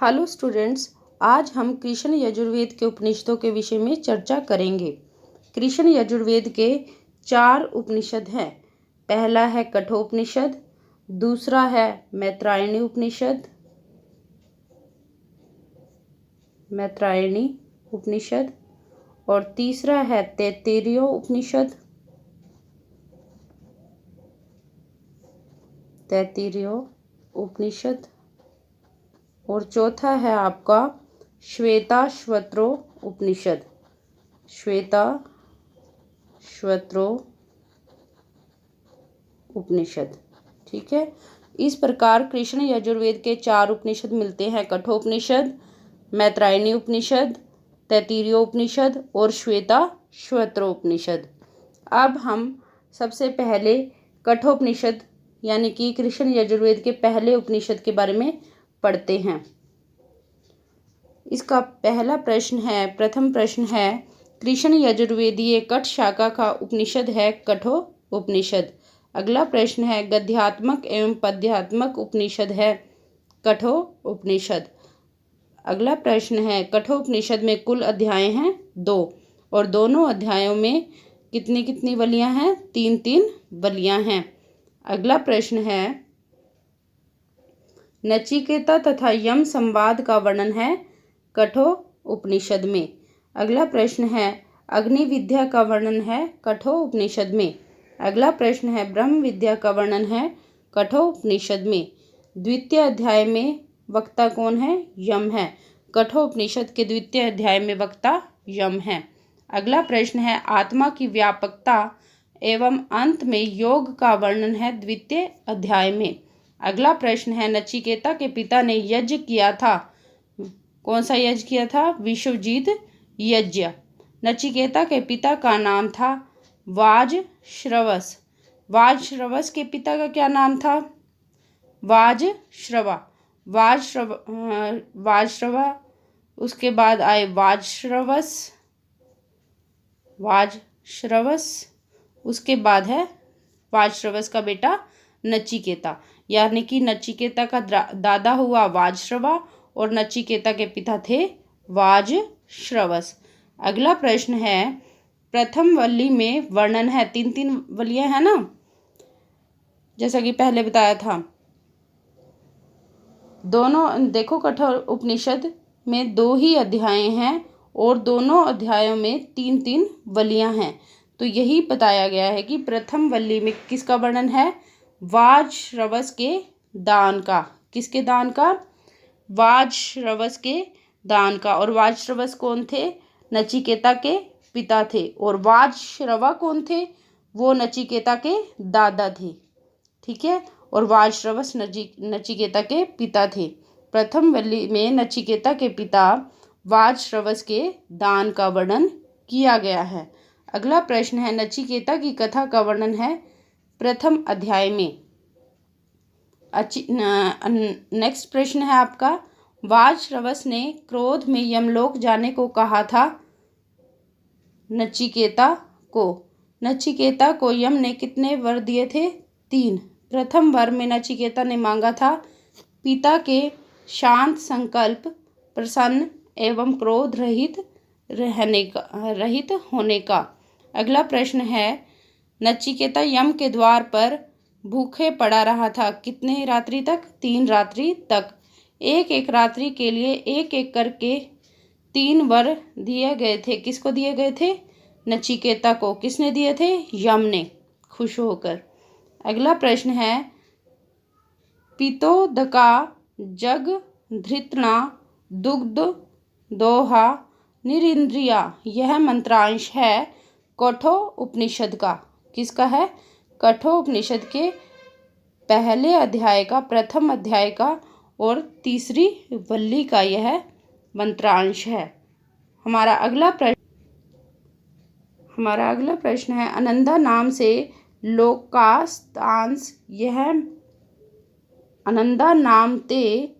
Hello students, आज हम कृष्ण यजुर्वेद के उपनिषदों के विषय में चर्चा करेंगे। कृष्ण यजुर्वेद के 4 उपनिषद हैं। पहला है कठोपनिषद, दूसरा है मैत्रायणी उपनिषद और तीसरा है तैत्तिरीय उपनिषद और चौथा है आपका श्वेताश्वत्रो उपनिषद। ठीक है, इस प्रकार कृष्ण यजुर्वेद के 4 उपनिषद मिलते हैं: कठोपनिषद, मैत्रायणी उपनिषद, तैत्तिरीय उपनिषद और श्वेताश्वत्रो उपनिषद। अब हम सबसे पहले कठोपनिषद यानी कि कृष्ण यजुर्वेद के पहले उपनिषद के बारे में पढ़ते हैं। इसका प्रथम प्रश्न है कृष्ण यजुर्वेदीय कठ शाखा का उपनिषद है कठोपनिषद। अगला प्रश्न है गद्यात्मक एवं पद्यात्मक उपनिषद है कठोपनिषद। अगला प्रश्न है कठोपनिषद में कुल अध्याय हैं 2 और दोनों अध्यायों में कितनी कितनी वलियां हैं? 3 वलियां हैं। अगला प्रश्न है नचिकेता तथा यम संवाद का वर्णन है कठोपनिषद में। अगला प्रश्न है अग्नि विद्या का वर्णन है कठोपनिषद में। अगला प्रश्न है ब्रह्म विद्या का वर्णन है कठोपनिषद में। द्वितीय अध्याय में वक्ता कौन है? यम है। कठोपनिषद के द्वितीय अध्याय में वक्ता यम है। अगला प्रश्न है आत्मा की व्यापकता एवं अंत में योग का वर्णन है द्वितीय अध्याय में। अगला प्रश्न है नचिकेता के पिता ने यज्ञ किया था। कौन सा यज्ञ किया था? विश्वजीत यज्ञ। नचिकेता के पिता का नाम था वाजश्रवस। वाजश्रवस के पिता का क्या नाम था? वाजश्रवा। उसके बाद आए वाजश्रवस। उसके बाद है वाजश्रवस का बेटा नचिकेता, यानी कि नचिकेता का दादा हुआ वाजश्रवा और नचिकेता के पिता थे वाजश्रवस। अगला प्रश्न है प्रथम वल्ली में वर्णन है 3 वलियां है ना, जैसा कि पहले बताया था। दोनों देखो कठोर उपनिषद में 2 ही अध्याय हैं और दोनों अध्यायों में 3 वलियां हैं। तो यही बताया गया है कि प्रथम वल्ली में किसका वर्णन है? वाजश्रवस के दान का। किसके दान का? वाजश्रवस के दान का। और वाजश्रवस कौन थे? नचिकेता के पिता थे। और वाजश्रवा कौन थे? वो नचिकेता के दादा थे। ठीक है, और वाजश्रवस नचिकेता के पिता थे। प्रथम वल्ली में नचिकेता के पिता वाजश्रवस के दान का वर्णन किया गया है। अगला प्रश्न है नचिकेता की कथा का वर्णन है प्रथम अध्याय में। नेक्स्ट प्रश्न है आपका वाजश्रवस ने क्रोध में यमलोक जाने को कहा था नचिकेता को यम ने कितने वर दिए थे? 3। प्रथम वर में नचिकेता ने मांगा था पिता के शांत संकल्प, प्रसन्न एवं क्रोध रहित होने का। अगला प्रश्न है नचिकेता यम के द्वार पर भूखे पड़ा रहा था कितने रात्रि तक? 3 रात्रि तक। एक रात्रि के लिए एक करके 3 वर दिए गए थे। किसको दिए गए थे? नचिकेता को। किसने दिए थे? यम ने, खुश होकर। अगला प्रश्न है पितोदका जग धृतना दुग्ध दोहा निरिंद्रिया, यह मंत्रांश है कठोपनिषद का। किसका है? कठोपनिषद के पहले अध्याय का, प्रथम अध्याय का और तीसरी वल्ली का यह मंत्रांश है। हमारा अगला प्रश्न है अनंदा नाम से लोकास्तांस, यह अनंदा नाम ते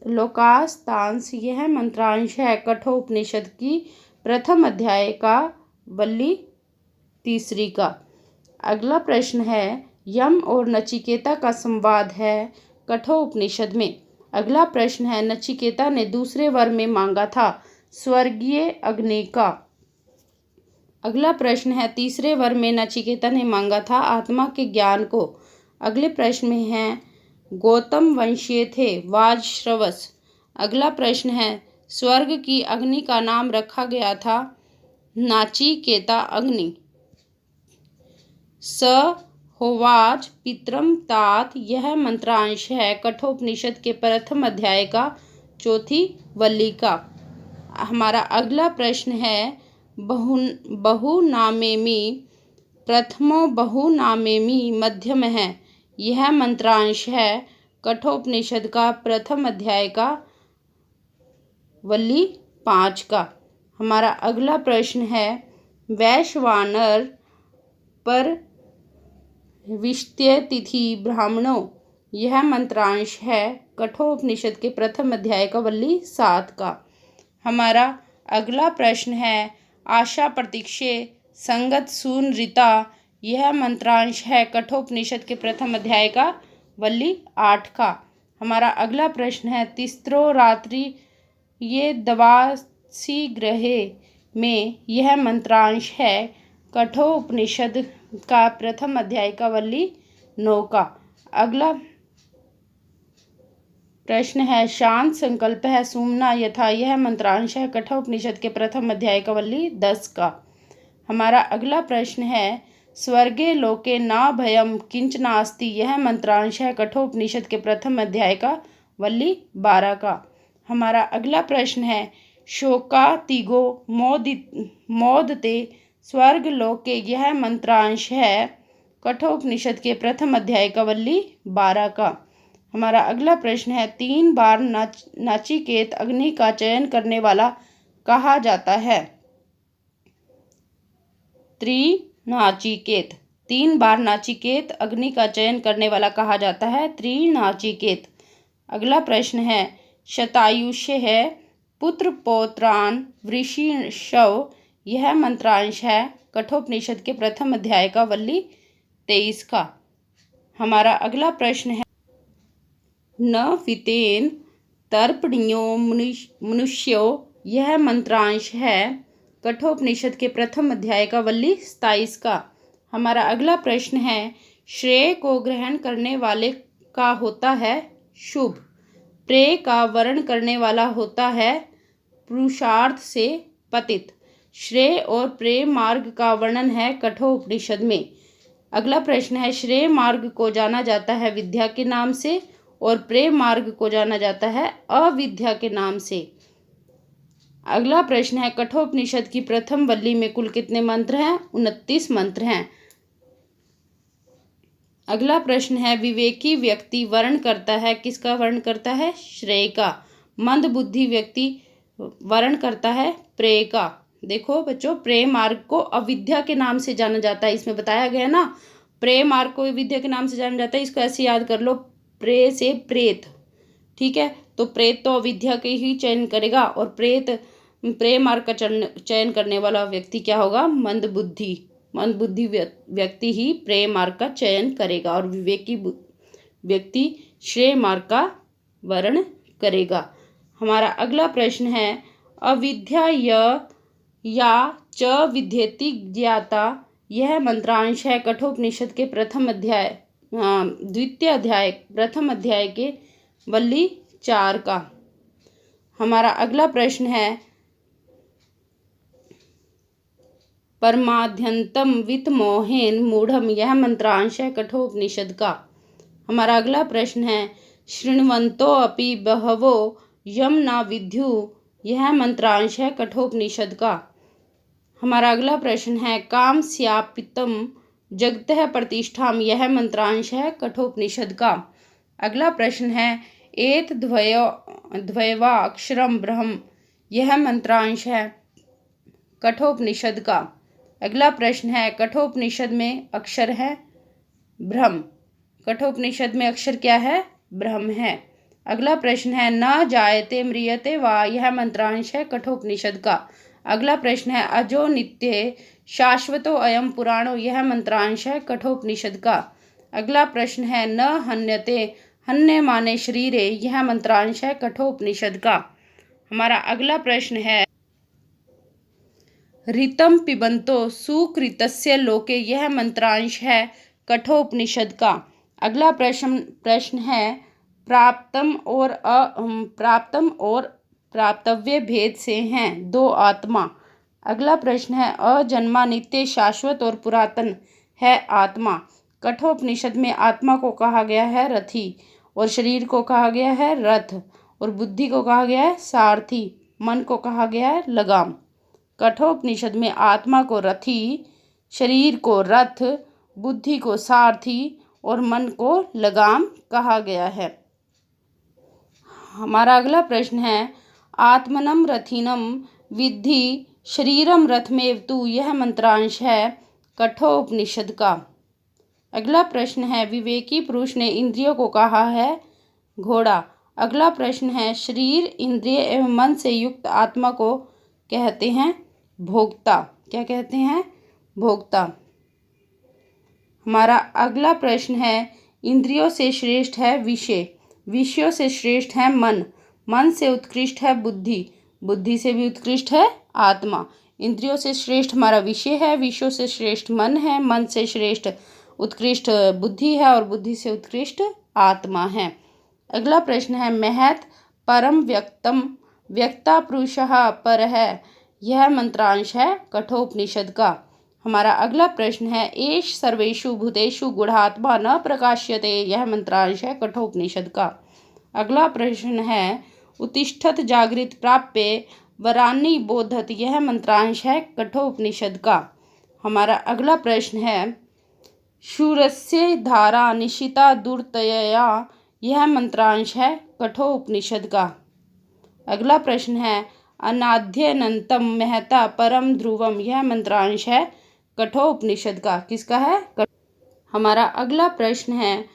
लोकास्तांस यह मंत्रांश है कठोपनिषद की प्रथम अध्याय का, वल्ली तीसरी का। अगला प्रश्न है यम और नचिकेता का संवाद है कठोपनिषद में। अगला प्रश्न है, नचिकेता ने दूसरे वर में मांगा था स्वर्गीय अग्नि का। अगला प्रश्न है, तीसरे वर में नचिकेता ने मांगा था आत्मा के ज्ञान को। अगले प्रश्न में है, गौतम वंशीय थे वाजश्रवस। अगला प्रश्न है, स्वर्ग की अग्नि का नाम रखा गया था नाचिकेता अग्नि। स होवाच पितरम तात, यह मंत्रांश है कठोपनिषद के प्रथम अध्याय का चौथी वल्ली का। हमारा अगला प्रश्न है, बहुनामेमी प्रथमो बहुनामेमी मध्यम है, यह मंत्रांश है कठोपनिषद का प्रथम अध्याय का वल्ली 5 का। हमारा अगला प्रश्न है, वैश्वानर पर विष्त्य तिथि ब्राह्मणों, यह मंत्रांश है कठोपनिषद के प्रथम अध्याय का वल्ली 7 का। हमारा अगला प्रश्न है, आशा प्रतीक्षे संगत सून ऋता, यह मंत्रांश है कठोपनिषद के प्रथम अध्याय का वल्ली 8 का। हमारा अगला प्रश्न है, तिस्रो रात्रि ये दवासी ग्रहे में, यह मंत्रांश है कठोपनिषद का प्रथम अध्याय का वल्ली 9 का। अगला प्रश्न है, शांत संकल्प है सुमना यथा, यह मंत्रांश है कठोपनिषद के प्रथम अध्याय का वल्ली 10 का। हमारा अगला प्रश्न है, स्वर्गे लोके न भयम किंच नास्ति, यह मंत्रांश है कठोपनिषद के प्रथम अध्याय का वल्ली 12 का। हमारा अगला प्रश्न है, शोकातिगो मोदते स्वर्ग लोके, यह मंत्रांश है कठोपनिषद के प्रथम अध्याय का वल्ली 12 का। हमारा अगला प्रश्न है, 3 बार नाचिकेत अग्नि का चयन करने वाला कहा जाता है त्रिनाचिकेत। 3 बार नाचिकेत अग्नि का चयन करने वाला कहा जाता है त्रिनाचिकेत। अगला प्रश्न है, शतायुष्य है पुत्र पौत्रान वृषिशव, यह मंत्रांश है कठोपनिषद के प्रथम अध्याय का वल्ली 23 का। हमारा अगला प्रश्न है, न फितेन तर्पणियो मनुष्यो, यह मंत्रांश है कठोपनिषद के प्रथम अध्याय का वल्ली 27 का। हमारा अगला प्रश्न है, श्रेय को ग्रहण करने वाले का होता है शुभ, प्रेय का वर्ण करने वाला होता है पुरुषार्थ से पतित। श्रेय और प्रेय मार्ग का वर्णन है कठोपनिषद में। अगला प्रश्न है, श्रेय मार्ग को जाना जाता है विद्या के नाम से और प्रेय मार्ग को जाना जाता है अविद्या के नाम से। अगला प्रश्न है, कठोपनिषद की प्रथम वल्ली में कुल कितने मंत्र हैं? 29 मंत्र हैं। अगला प्रश्न है, विवेकी व्यक्ति वर्ण करता है, किसका वर्ण करता है? श्रेय का। मंद बुद्धि व्यक्ति वर्ण करता है प्रेय का। देखो बच्चों, प्रेय मार्ग को अविद्या के नाम से जाना जाता है, इसमें बताया गया ना, प्रेय मार्ग को विद्या के नाम से जाना जाता है। इसको ऐसे याद कर लो, प्रेय से प्रेत, ठीक है। तो प्रेत तो अविद्या के ही चयन करेगा और प्रेय मार्ग का चयन करने वाला व्यक्ति क्या होगा? मंद बुद्धि व्यक्ति ही प्रेय मार्ग का चयन करेगा और विवेकी व्यक्ति श्रेय मार्ग का वर्ण करेगा। हमारा अगला प्रश्न है, अविद्या या च विद्येति ज्ञाता, यह मंत्रांश है कठोपनिषद के प्रथम अध्याय के वल्ली 4 का। हमारा अगला प्रश्न है, परमाद्यंतम वित्तमोहेन मूढ़म, यह मंत्रांश है कठोपनिषद का। हमारा अगला प्रश्न है, शृण्वन्तो अपि बहवो यम न विद्यु, यह मंत्रांश है कठोपनिषद का। हमारा अगला प्रश्न है, काम स्यापितम जगतः प्रतिष्ठाम, यह मंत्रांश है कठोपनिषद का। अगला प्रश्न है, एत द्वयवा अक्षरम ब्रह्म, यह मंत्रांश है कठोपनिषद का। अगला प्रश्न है, कठोपनिषद में अक्षर है ब्रह्म। कठोपनिषद में अक्षर क्या है? ब्रह्म है। अगला प्रश्न है, न जायते म्रियते वा, यह मंत्रांश है कठोपनिषद का। अगला प्रश्न है, अजो नित्य शाश्वतो अयम पुराणो, यह मंत्रांश है कठोपनिषद का। अगला प्रश्न है, न हन्यते हन्य माने शरीरे, यह मंत्रांश है कठोपनिषद का। हमारा अगला प्रश्न है ऋतं पिबन्तो सुकृतस्य लोके, यह मंत्रांश है कठोपनिषद का। अगला प्रश्न है प्राप्तम और प्राप्तव्य भेद से हैं दो आत्मा। अगला प्रश्न है अजन्मा नित्य शाश्वत और पुरातन है आत्मा। कठोपनिषद में आत्मा को कहा गया है रथी और शरीर को कहा गया है रथ और बुद्धि को कहा गया है सारथी, मन को कहा गया है लगाम। कठोपनिषद में आत्मा को रथी, शरीर को रथ, बुद्धि को सारथी और मन को लगाम कहा गया है। हमारा अगला प्रश्न है आत्मनम रथिनम विद्धि शरीरम रथमेव तु, यह मंत्रांश है कठोपनिषद का। अगला प्रश्न है विवेकी पुरुष ने इंद्रियों को कहा है घोड़ा। अगला प्रश्न है शरीर, इंद्रिय एवं मन से युक्त आत्मा को कहते हैं भोक्ता। क्या कहते हैं? भोक्ता। हमारा अगला प्रश्न है इंद्रियों से श्रेष्ठ है विषय, विषयों से श्रेष्ठ है मन, मन से उत्कृष्ट है बुद्धि, बुद्धि से भी उत्कृष्ट है आत्मा। इंद्रियों से श्रेष्ठ हमारा विषय है, विषयों से श्रेष्ठ मन है, मन से श्रेष्ठ उत्कृष्ट बुद्धि है और बुद्धि से उत्कृष्ट आत्मा है। अगला प्रश्न है महत परम व्यक्तम व्यक्ता पुरुषः परः, यह मंत्रांश है कठोपनिषद का। हमारा अगला प्रश्न है एष सर्वेषु भूतेषु गूढ़ात्मा न प्रकाश्यते, यह मंत्रांश है कठोपनिषद का। अगला प्रश्न है उत्तिष्ठत जागृत प्राप्य वरान्नि बोधत, यह मंत्रांश है कठोपनिषद का। हमारा अगला प्रश्न है शूरस्य धारा निशिता दुर्तयया, यह मंत्रांश है कठोपनिषद का। अगला प्रश्न है अनाद्यनंतम महता परम ध्रुवम, यह मंत्रांश है कठोपनिषद का। किसका है? हमारा अगला प्रश्न है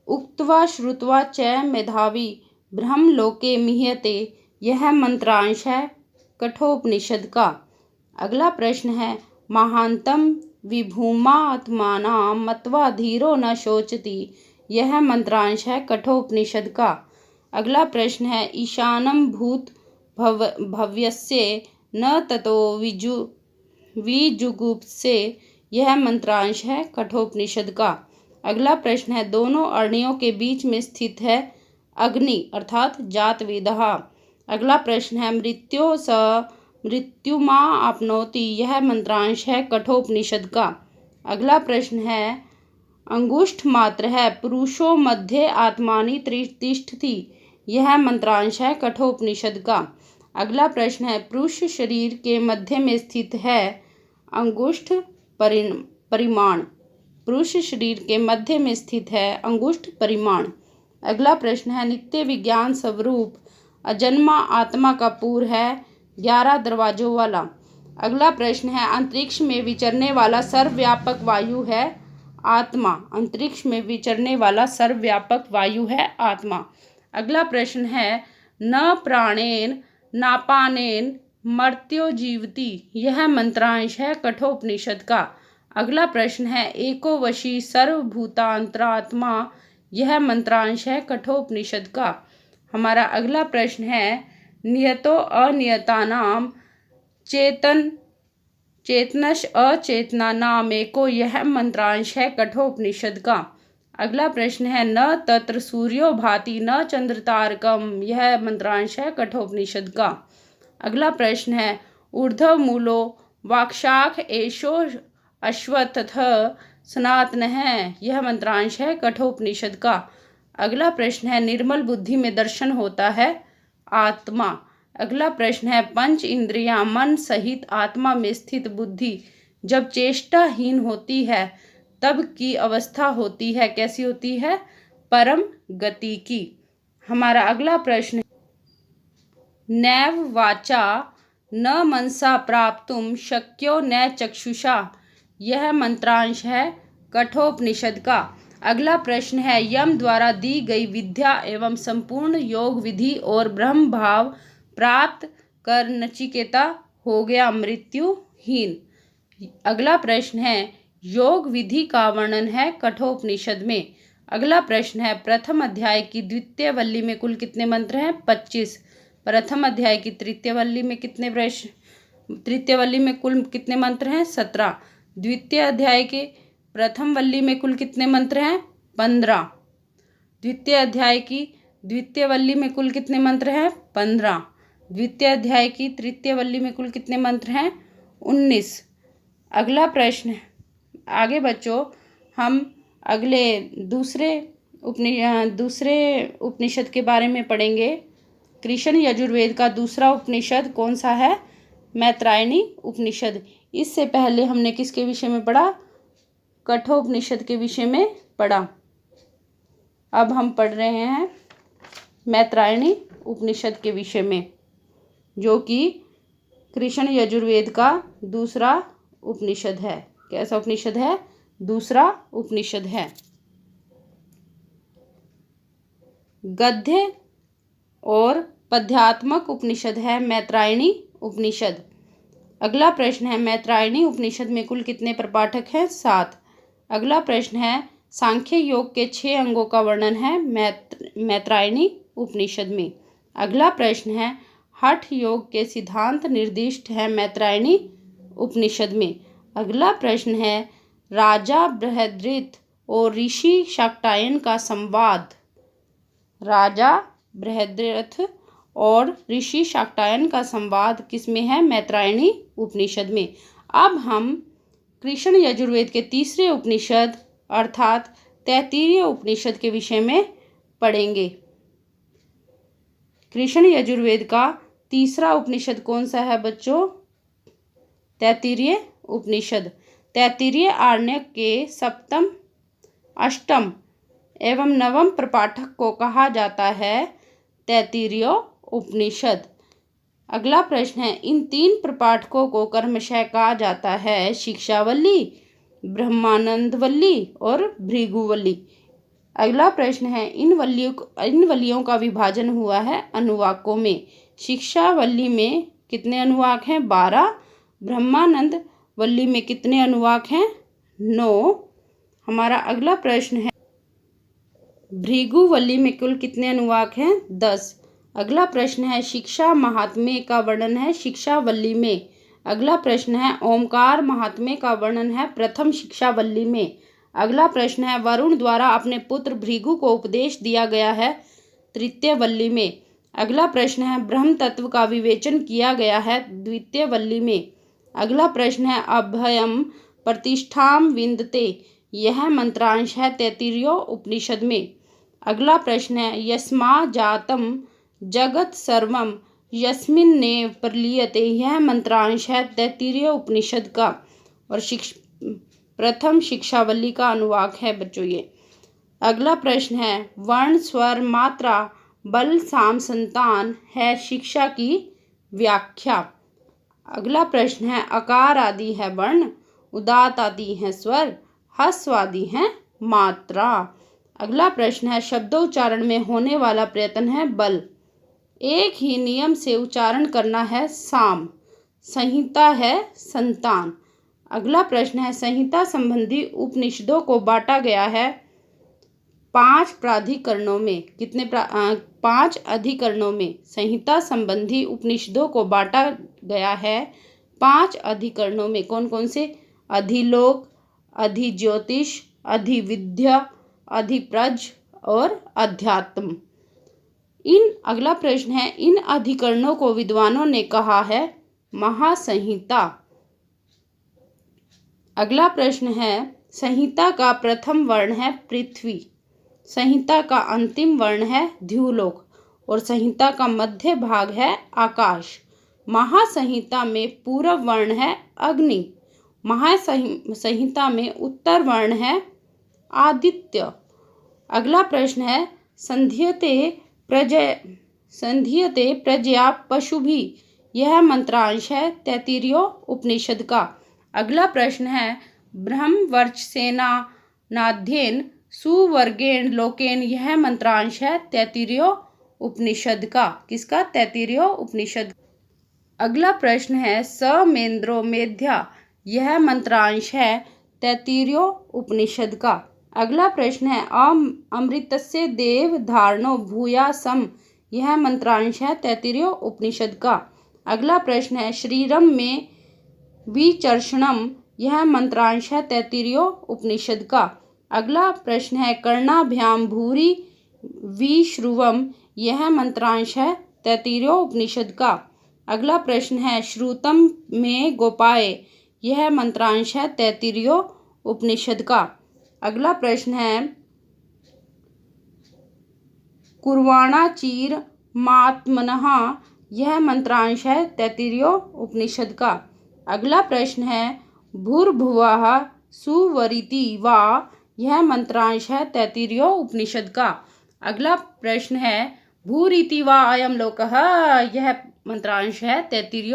उक्त्वा श्रुत्वा च मेधावी ब्रह्मलोके मिह्यते, यह मंत्रांश है कठोपनिषद का। अगला प्रश्न है महांतम विभूमात्मानां मत्वा धीरो न शोचति, यह मंत्रांश है कठोपनिषद का। अगला प्रश्न है ईशानं भूत भव्यस्य न ततो विजुगुप्से, यह मंत्रांश है कठोपनिषद का। अगला प्रश्न है दोनों अरणियों के बीच में स्थित है अग्नि अर्थात जातवेदः। अगला प्रश्न है मृत्यो स मृत्युमा आपनोति, यह मंत्रांश है कठोपनिषद का। अगला प्रश्न है अंगुष्ठ मात्र है पुरुषो मध्ये आत्मानि तिष्ठति, यह मंत्रांश है कठोपनिषद का। अगला प्रश्न है पुरुष शरीर के मध्य में स्थित है अंगुष्ठ परिमाण, पुरुष शरीर के मध्य में स्थित है अंगुष्ठ परिमाण। अगला प्रश्न है नित्य विज्ञान स्वरूप अजन्मा आत्मा का पूर है 11 दरवाजों वाला। अगला प्रश्न है अंतरिक्ष में विचरने वाला सर्वव्यापक वायु है आत्मा, अंतरिक्ष में विचरने वाला सर्वव्यापक वायु है आत्मा। अगला प्रश्न है न प्राणेन नापानेन मर्त्यो जीवति, यह मंत्रांश है कठोपनिषद का। अगला प्रश्न है एको वशी सर्वभूतांतरात्मा, यह मंत्रांश है कठोपनिषद का। हमारा अगला प्रश्न है नियतो अनियतानाम चेतनश अचेतनानाम एको, यह मंत्रांश है कठोपनिषद का। अगला प्रश्न है न तत्र सूर्यो भाति न चंद्र तारकम, यह मंत्रांश है कठोपनिषद का। अगला प्रश्न है ऊर्ध्व मूलो वाक्शाख एषो अश्वत्थः सनातनः, यह मंत्रांश है कठोपनिषद का। अगला प्रश्न है निर्मल बुद्धि में दर्शन होता है आत्मा। अगला प्रश्न है पंच इंद्रियां मन सहित आत्मा में स्थित बुद्धि जब चेष्टाहीन होती है तब की अवस्था होती है, कैसी होती है? परम गति की। हमारा अगला प्रश्न नैव वाचा न मनसा प्राप्तुम शक्यो न चक्षुषा, यह मंत्रांश है कठोपनिषद का। अगला प्रश्न है यम द्वारा दी गई विद्या एवं संपूर्ण योग विधि और ब्रह्म भाव प्राप्त कर नचिकेता हो गया मृत्युहीन। अगला प्रश्न है योग विधि का वर्णन है कठोपनिषद में। अगला प्रश्न है, प्रथम अध्याय की द्वितीय वल्ली में कुल कितने मंत्र हैं? 25। प्रथम अध्याय की तृतीय वल्ली में तृतीय वल्ली में कुल कितने मंत्र हैं? 17। द्वितीय अध्याय के प्रथम वल्ली में कुल कितने मंत्र हैं? 15। द्वितीय अध्याय की द्वितीय वल्ली में कुल कितने मंत्र हैं? 15। द्वितीय अध्याय की तृतीय वल्ली में कुल कितने मंत्र हैं? 19। अगला प्रश्न, आगे बच्चों हम अगले दूसरे उपनिषद के बारे में पढ़ेंगे। कृष्ण यजुर्वेद का दूसरा उपनिषद कौन सा है? मैत्रायणी उपनिषद। इससे पहले हमने किसके विषय में पढ़ा? कठोपनिषद के विषय में पढ़ा। अब हम पढ़ रहे हैं मैत्रायणी उपनिषद के विषय में, जो कि कृष्ण यजुर्वेद का दूसरा उपनिषद है। कैसा उपनिषद है? दूसरा उपनिषद है। गद्य और पद्यात्मक उपनिषद है मैत्रायणी उपनिषद। अगला प्रश्न है, मैत्रायणी उपनिषद में कुल कितने प्रपाठक हैं? 7। अगला प्रश्न है, सांख्य योग के 6 अंगों का वर्णन है मैत्रायणी उपनिषद में। अगला प्रश्न है, हठ योग के सिद्धांत निर्दिष्ट है मैत्रायणी उपनिषद में। अगला प्रश्न है, राजा बृहद्रथ और ऋषि शाक्टायन का संवाद। राजा बृहद्रथ और ऋषि शाक्टायन का संवाद किसमें है? मैत्रायणी उपनिषद में। अब हम कृष्ण यजुर्वेद के तीसरे उपनिषद अर्थात तैत्तिरीय उपनिषद के विषय में पढ़ेंगे। कृष्ण यजुर्वेद का तीसरा उपनिषद कौन सा है बच्चों? तैत्तिरीय उपनिषद। तैत्तिरीय आरण्यक के सप्तम, अष्टम एवं नवम प्रपाठक को कहा जाता है तैत्तिरीय उपनिषद। अगला प्रश्न है, इन 3 प्रपाठकों को क्रमशः कहा जाता है शिक्षावल्ली, ब्रह्मानंदवल्ली और भृगुवल्ली। अगला प्रश्न है, इन वल्लियों का विभाजन हुआ है अनुवाकों में। शिक्षावल्ली में कितने अनुवाक हैं? 12। ब्रह्मानंद वल्ली में कितने अनुवाक हैं? 9। हमारा अगला प्रश्न है, भृगुवल्ली में कुल कितने अनुवाक हैं? 10। अगला प्रश्न है, शिक्षा महात्म्य का वर्णन है शिक्षावल्ली में। अगला प्रश्न है, ओमकार महात्म्य का वर्णन है प्रथम शिक्षावल्ली में। अगला प्रश्न है, वरुण द्वारा अपने पुत्र भृगु को उपदेश दिया गया है तृतीय वल्ली में। अगला प्रश्न है, ब्रह्म तत्व का विवेचन किया गया है द्वितीय वल्ली में। अगला प्रश्न है, अभयम प्रतिष्ठाम विन्दते, यह मंत्रांश है तैत्तिरीय उपनिषद में। अगला प्रश्न है, यस्मा जातम जगत सर्वम यस्मिन्नेव प्रलीयते, यह मंत्रांश है तैत्तिरीय उपनिषद का और प्रथम शिक्षावल्ली का अनुवाक है बच्चों ये। अगला प्रश्न है, वर्ण स्वर मात्रा बल साम संतान है शिक्षा की व्याख्या। अगला प्रश्न है, अकार आदि है वर्ण, उदात आदि है स्वर, ह्रस्व आदि है मात्रा। अगला प्रश्न है, शब्दोच्चारण में होने वाला प्रयत्न है बल, एक ही नियम से उच्चारण करना है साम, संहिता है संतान। अगला प्रश्न है, संहिता संबंधी उपनिषदों को बांटा गया है 5 प्राधिकरणों में। कितने 5 अधिकरणों में संहिता संबंधी उपनिषदों को बांटा गया है 5 अधिकरणों में। कौन कौन से? अधिलोक, अधिज्योतिष, अधिविद्या, अधिप्रज और अध्यात्म। अगला प्रश्न है, इन अधिकरणों को विद्वानों ने कहा है महासंहिता। अगला प्रश्न है, संहिता का प्रथम वर्ण है पृथ्वी, संहिता का अंतिम वर्ण है द्युलोक और संहिता का मध्य भाग है आकाश। महासंहिता में पूर्व वर्ण है अग्नि, महासंहिता में उत्तर वर्ण है आदित्य। अगला प्रश्न है, संध्यते प्रजया पशुभी, यह मंत्रांश है तैत्तिरीय उपनिषद का। अगला प्रश्न है, ब्रह्मवर्चसेना नाध्येन सुवर्गेण लोकेन, यह मंत्रांश है तैत्तिरीय उपनिषद का। किसका? तैत्तिरीय उपनिषद। अगला प्रश्न है, समेंद्रो मेध्या, यह मंत्रांश है तैत्तिरीय उपनिषद का। अगला प्रश्न है अमृतस्य देव धारणो भूयासम, यह मंत्रांश है तैत्तिरीय उपनिषद का। अगला प्रश्न है श्रीरम में विचर्षणम, यह मंत्रांश है तैत्तिरीय उपनिषद का। अगला प्रश्न है कर्णाभ्याम भूरि विश्रुवम, यह मंत्रांश है तैत्तिरीय उपनिषद का। अगला प्रश्न है श्रुतम में गोपाय, यह मंत्रांश है तैत्तिरीय उपनिषद का। अगला प्रश्न है कुर्वाणा चीर मात्मनः, यह मंत्रांश है तैत्तिरीय उपनिषद का। अगला प्रश्न है भूर्भुवः सुवरिति वा, यह मंत्रांश है तैत्तिरीय उपनिषद का। अगला प्रश्न है भूरिति वा अयं लोकः, यह मंत्रांश है तैत्तिरीय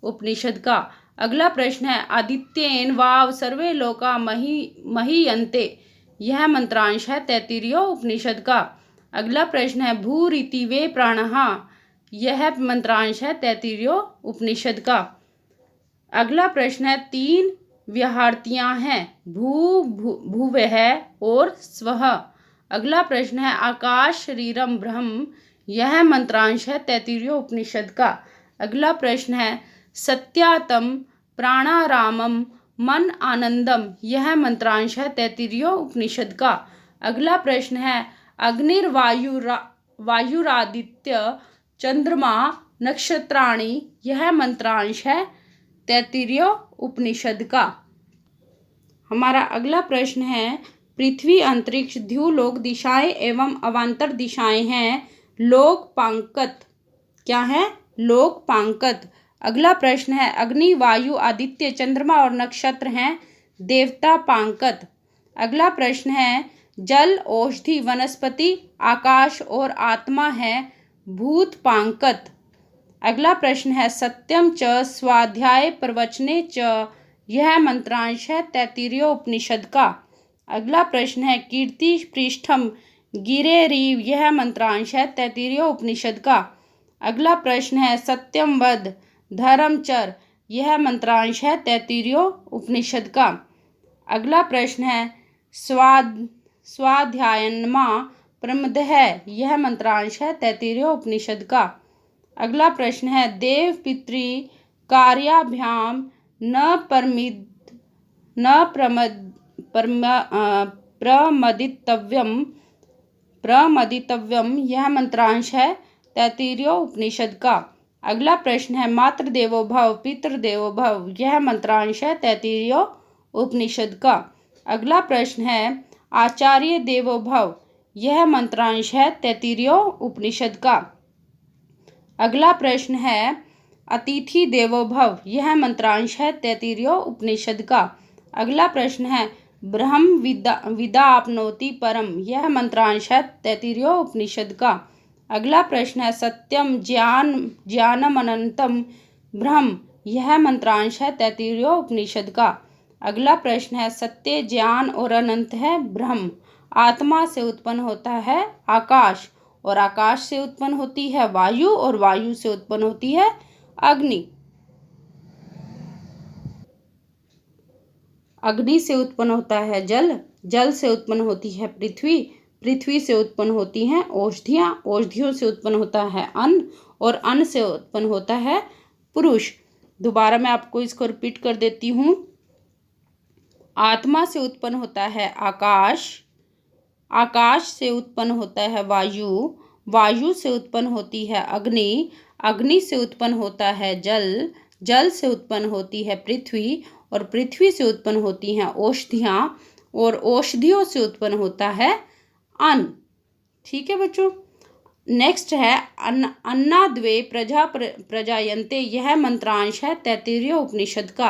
उपनिषद का। अगला प्रश्न है आदित्येन वाव सर्वे लोका महीयन्ते, यह मंत्रांश है तैत्तिरीय उपनिषद का। अगला प्रश्न है भूरिति वे प्राणः, यह मंत्रांश है तैत्तिरीय उपनिषद का। अगला प्रश्न है तीन व्याहृतियाँ हैं भूवः और स्वः। अगला प्रश्न है आकाश शरीरम ब्रह्म, यह मंत्रांश है तैत्तिरीय उपनिषद का। अगला प्रश्न है सत्यातम प्राणारामम मन आनंदम, यह मंत्रांश है तैत्तिरीय उपनिषद का। अगला प्रश्न है वायुरादित्य चंद्रमा नक्षत्राणि, यह मंत्रांश है तैत्तिरीय उपनिषद का। हमारा अगला प्रश्न है पृथ्वी अंतरिक्ष द्युलोक दिशाएं एवं अवान्तर दिशाएं हैं लोकपांकत, क्या है लोकपांकत। अगला प्रश्न है अग्नि वायु आदित्य चंद्रमा और नक्षत्र हैं देवता पांकत। अगला प्रश्न है जल औषधि वनस्पति आकाश और आत्मा है भूत पांकत। अगला प्रश्न है सत्यम च स्वाध्याय प्रवचने च, यह मंत्रांश है तैत्तिरीय उपनिषद का। अगला प्रश्न है कीर्ति पृष्ठम गिरेरीव, यह मंत्रांश है तैत्तिरीय उपनिषद का। अगला प्रश्न है सत्यम वद धर्मचर, यह मंत्रांश है तैत्तिरीय उपनिषद का। अगला प्रश्न है स्वाध्यायनमा प्रमदः, यह मंत्रांश है तैत्तिरीय उपनिषद का। अगला प्रश्न है देव पितृ कार्याभ्याम न प्रमदितव्यम, यह मंत्रांश है तैत्तिरीय उपनिषद का। अगला प्रश्न है मातृ देवो भव पितृ देवो भव, यह मंत्रांश है तैत्तिरीय उपनिषद का। अगला प्रश्न है आचार्य देवो भव, यह मंत्रांश है तैत्तिरीय उपनिषद का। अगला प्रश्न है अतिथि देवो भव, यह मंत्रांश है तैत्तिरीय उपनिषद का। अगला प्रश्न है ब्रह्म विदा आपनोति परम, यह मंत्रांश है तैत्तिरीय उपनिषद का। अगला प्रश्न है सत्यम ज्ञानम अनंतम ब्रह्म, यह मंत्रांश है तैत्तिरीय उपनिषद का। अगला प्रश्न है सत्य ज्ञान और अनंत है ब्रह्म। आत्मा से उत्पन्न होता है आकाश और आकाश से उत्पन्न होती है वायु और वायु से उत्पन्न होती है अग्नि। अग्नि से उत्पन्न होता है जल, जल से उत्पन्न होती है पृथ्वी, पृथ्वी से उत्पन्न होती हैं औषधियाँ, औषधियों से उत्पन्न होता है अन्न और अन्न से उत्पन्न होता है पुरुष। दोबारा मैं आपको इसको रिपीट कर देती हूँ। आत्मा से उत्पन्न होता है आकाश, आकाश से उत्पन्न होता है वायु, वायु से उत्पन्न होती है अग्नि, अग्नि से उत्पन्न होता है जल, जल से उत्पन्न होती है पृथ्वी और पृथ्वी से उत्पन्न होती हैं औषधियाँ और औषधियों से उत्पन्न होता है अन्न। ठीक है बच्चों। नेक्स्ट है अन्नाद्वे प्रजायन्ते, यह मंत्रांश है तैत्तिरीय उपनिषद का।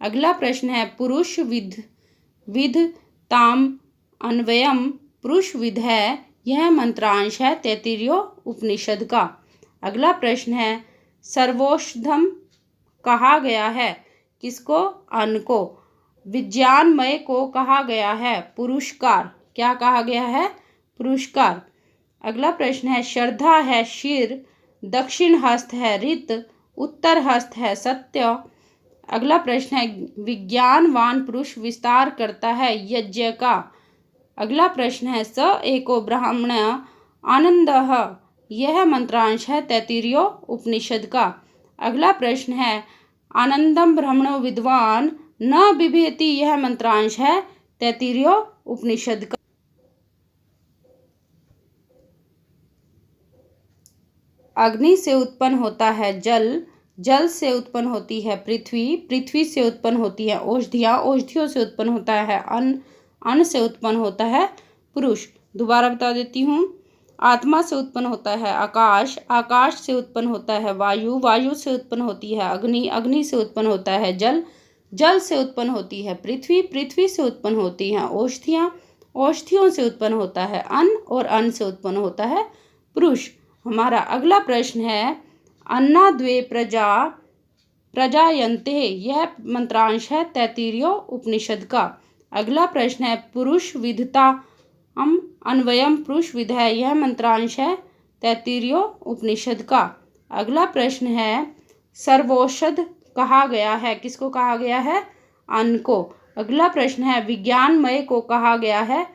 अगला प्रश्न है पुरुष विद ताम अन्वयम, पुरुष विद है, यह मंत्रांश है तैत्तिरीय उपनिषद का। अगला प्रश्न है सर्वौषधम कहा गया है किसको, अन्न को। विज्ञानमय को कहा गया है पुरुषकार, क्या कहा गया है पुरुषकार। अगला प्रश्न है श्रद्धा है शिर, दक्षिण हस्त है ऋत, उत्तर हस्त है सत्य। अगला प्रश्न है विज्ञानवान पुरुष विस्तार करता है यज्ञ का, अगला प्रश्न है स एको ब्राह्मण आनंदः, यह मंत्रांश है तैत्तिरीय उपनिषद का। अगला प्रश्न है आनंदम ब्रह्मणो विद्वान न बिभेति, यह मंत्रांश है तैत्तिरीय उपनिषद का। अग्नि से उत्पन्न होता है जल, जल से उत्पन्न होती है पृथ्वी, पृथ्वी से उत्पन्न होती है औषधियाँ, औषधियों से उत्पन्न होता है अन्न, अन्न से उत्पन्न होता है पुरुष। दोबारा बता देती हूँ, आत्मा से उत्पन्न होता है आकाश, आकाश से उत्पन्न होता है वायु, वायु से उत्पन्न होती है अग्नि, अग्नि से उत्पन्न होता है जल, जल से उत्पन्न होती है पृथ्वी, पृथ्वी से उत्पन्न होती हैं औषधियाँ, औषधियों से उत्पन्न होता है अन्न और अन्न से उत्पन्न होता है पुरुष। हमारा अगला प्रश्न है अन्नाद्वे प्रजा प्रजायन्ते, यह मंत्रांश है तैत्तिरीय उपनिषद का। अगला प्रश्न है पुरुष विधता अन्वयम पुरुष विध है, यह मंत्रांश है तैत्तिरीय उपनिषद का। अगला प्रश्न है सर्वौषध कहा गया है, किसको कहा गया है? अन्न को। अगला प्रश्न है विज्ञानमय को कहा गया है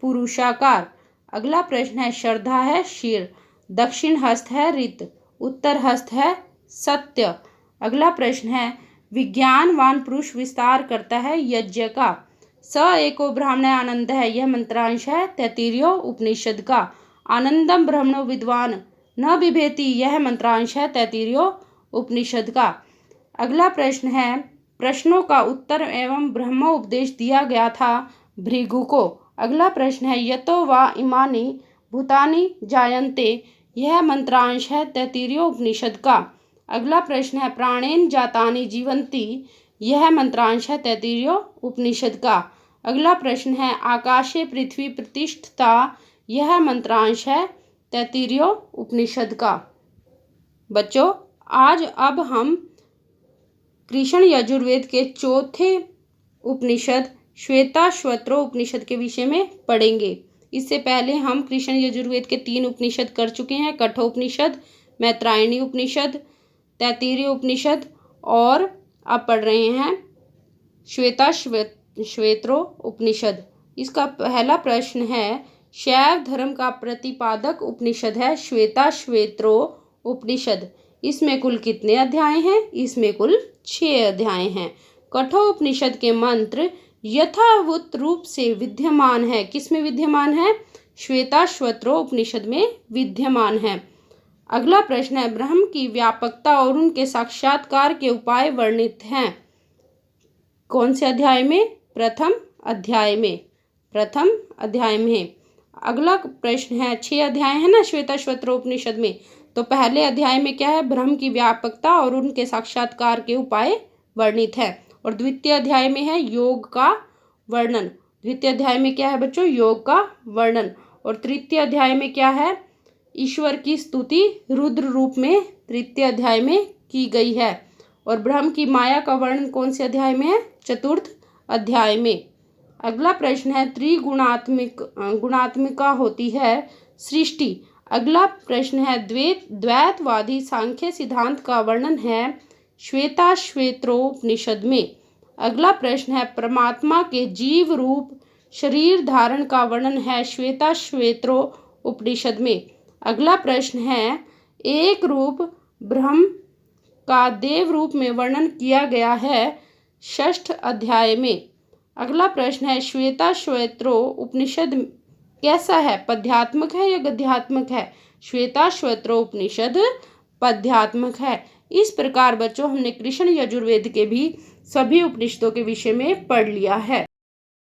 पुरुषाकार। अगला प्रश्न है श्रद्धा है शिर, दक्षिण हस्त है ऋत, उत्तर हस्त है सत्य। अगला प्रश्न है विज्ञानवान पुरुष विस्तार करता है यज्ञ का। स एको ब्राह्मण आनंद है, यह मंत्रांश है तैत्तिरीय उपनिषद का। आनंदम ब्रह्मणो विद्वान न बिभेति, यह मंत्रांश है तैत्तिरीय उपनिषद का। अगला प्रश्न है प्रश्नों का उत्तर एवं ब्रह्मोपदेश दिया गया था भृगु को। अगला प्रश्न है यतो वा इमानि भूतानि जायन्ते, यह मंत्रांश है तैत्तिरीय उपनिषद का। अगला प्रश्न है प्राणेन जातानि जीवन्ति, यह मंत्रांश है तैत्तिरीय उपनिषद का। अगला प्रश्न है आकाशे पृथ्वी प्रतिष्ठिता, यह मंत्रांश है तैत्तिरीय उपनिषद का। बच्चों, आज अब हम कृष्ण यजुर्वेद के चौथे उपनिषद श्वेताश्वत्रो उपनिषद के विषय में पढ़ेंगे। इससे पहले हम कृष्ण यजुर्वेद के 3 उपनिषद कर चुके हैं, कठोपनिषद, मैत्रायणी उपनिषद, तैत्तिरीय उपनिषद, और अब पढ़ रहे हैं श्वेताश्वत्रो उपनिषद। इसका पहला प्रश्न है शैव धर्म का प्रतिपादक उपनिषद है श्वेताश्वत्रो उपनिषद। इसमें कुल कितने अध्याय हैं? इसमें कुल 6 अध्याय हैं। कठोपनिषद के मंत्र यथावत रूप से विद्यमान है, किसमें विद्यमान है? श्वेताश्वत्रो उपनिषद में विद्यमान है। अगला प्रश्न है ब्रह्म की व्यापकता और उनके साक्षात्कार के उपाय वर्णित हैं। कौन से अध्याय में? प्रथम अध्याय में, प्रथम अध्याय में। अगला प्रश्न है 6 अध्याय है ना श्वेताश्वत्रो उपनिषद में, तो पहले अध्याय में क्या है? ब्रह्म की व्यापकता और उनके साक्षात्कार के उपाय वर्णित है। और द्वितीय अध्याय में है योग का वर्णन। द्वितीय अध्याय में क्या है बच्चों? योग का वर्णन। और तृतीय अध्याय में क्या है? ईश्वर की स्तुति रुद्र रूप में तृतीय अध्याय में की गई है। और ब्रह्म की माया का वर्णन कौन से अध्याय में है? चतुर्थ अध्याय में। अगला प्रश्न है गुणात्मिका होती है सृष्टि। अगला प्रश्न है द्वैतवादी सांख्य सिद्धांत का वर्णन है श्वेताश्वत्रो उपनिषद में। अगला प्रश्न है परमात्मा के जीव रूप शरीर धारण का वर्णन है श्वेताश्वत्रो उपनिषद में। अगला प्रश्न है एक रूप ब्रह्म का देव रूप में वर्णन किया गया है 6ठ अध्याय में। अगला प्रश्न है श्वेताश्वत्रो उपनिषद कैसा है? पद्यात्मक है या गद्यात्मक है? श्वेताश्वत्रो उपनिषद पद्यात्मक है। इस प्रकार बच्चों हमने कृष्ण यजुर्वेद के भी सभी उपनिषदों के विषय में पढ़ लिया है।